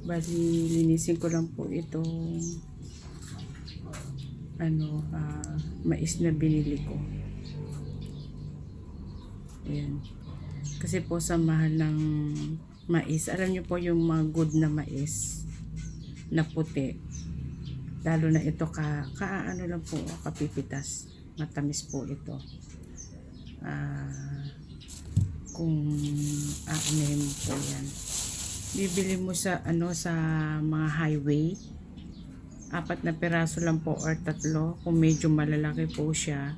Bali, linisin ko lang po itong mais na binili ko. Ayan. Kasi po sa mahal ng mais, alam niyo po yung mga good na mais na puti. Lalo na ito kaano lang po, kapipitas. Matamis po ito. Kung aanim po yan. Bibili mo sa sa mga highway. 4 na piraso lang po or 3. Kung medyo malalaki po siya,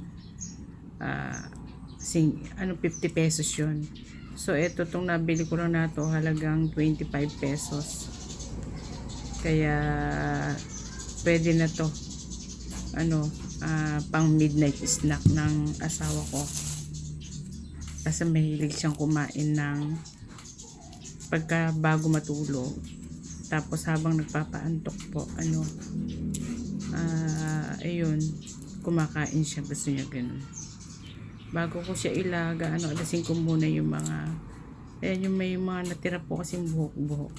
50 pesos yun. So ito tong nabili ko lang na to, halagang 25 pesos. Kaya pwede na to pang midnight snack ng asawa ko. Kasi mahilig siyang kumain ng pagka bago matulog. Tapos habang nagpapaantok po, ayun, kumakain siya, gusto niya ganun. Bago ko siya ilaga, alasin ko muna yung mga, ayan, yung may mga natira po kasing buhok-buhok.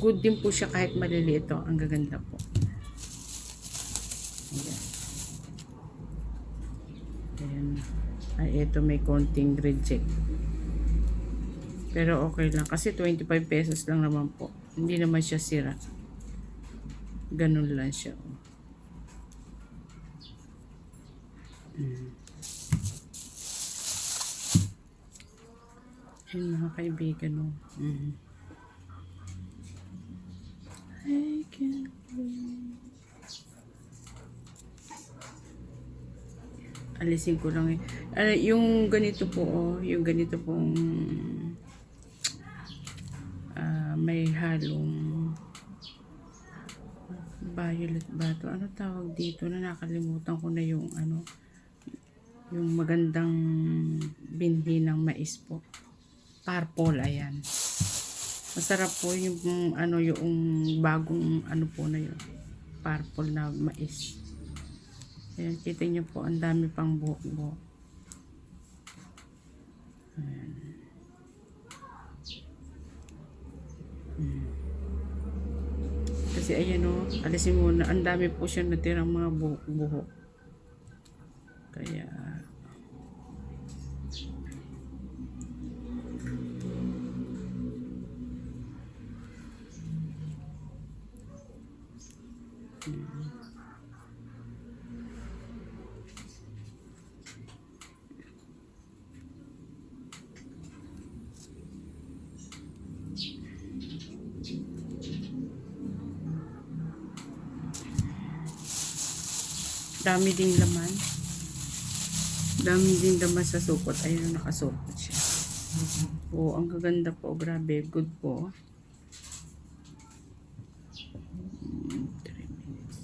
Good din po siya kahit maliliit to, ang gaganda po. Ayan. Ayan. Ay, ito may konting reject. Pero okay lang. Kasi 25 pesos lang naman po. Hindi naman siya sira. Ganun lang siya. Ayun mga kaibigan. I can't wait. Alisin ko lang yung ganito po, yung ganito pong may halong violet ba ito? Ano tawag dito na nakalimutan ko na yung yung magandang binhi ng mais po. Purple, ayan. Masarap po yung yung bagong po na yun. Purple na mais. Ayan, kita nyo po, ang dami pang buhok-buhok. Ayan. Kasi ayan alisin mo na, ang dami po siya natirang mga buhok-buhok. Kaya dami ding laman. Dami ding laman sa supot. Ayun, nakasupot siya. Oo, ang gaganda po. Grabe, good po. 3 minutes.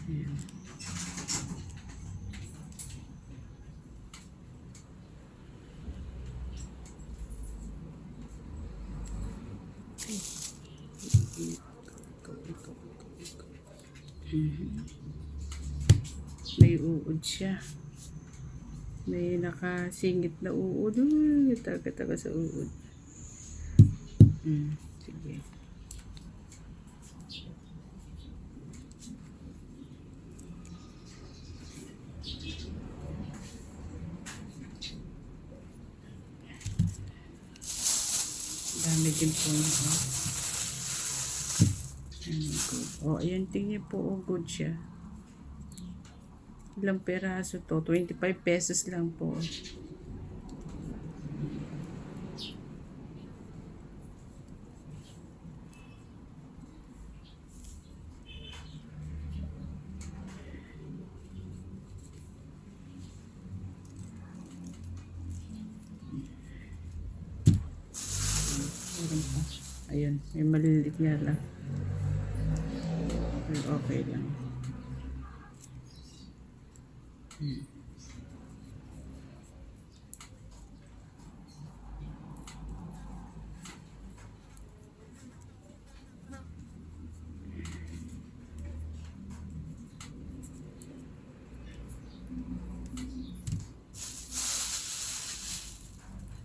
Ayan. May uod siya. May nakasingit na uod. Taga-taga sa uod. Sige. Dami din po niya. Ayan, tingnan po. Good siya. Ilang peraso to? 25 pesos lang po. Ayun, may maliliit nga lang. Okay lang.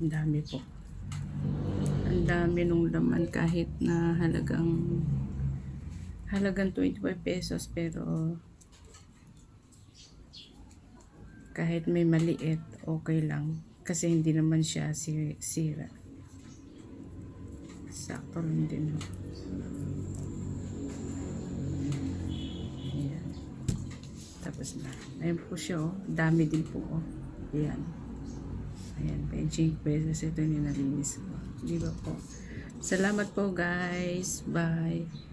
Ang dami po. dami nung laman kahit na halagang 25 pesos, pero kahit may maliit, okay lang. Kasi hindi naman siya sira. Sakto lang din. Ayan. Tapos na. Ayan po siya, oh. Dami din po, oh. Ayan. Ayan, 25 pesos ito yung nalinis ko. Di ba po? Salamat po, guys. Bye.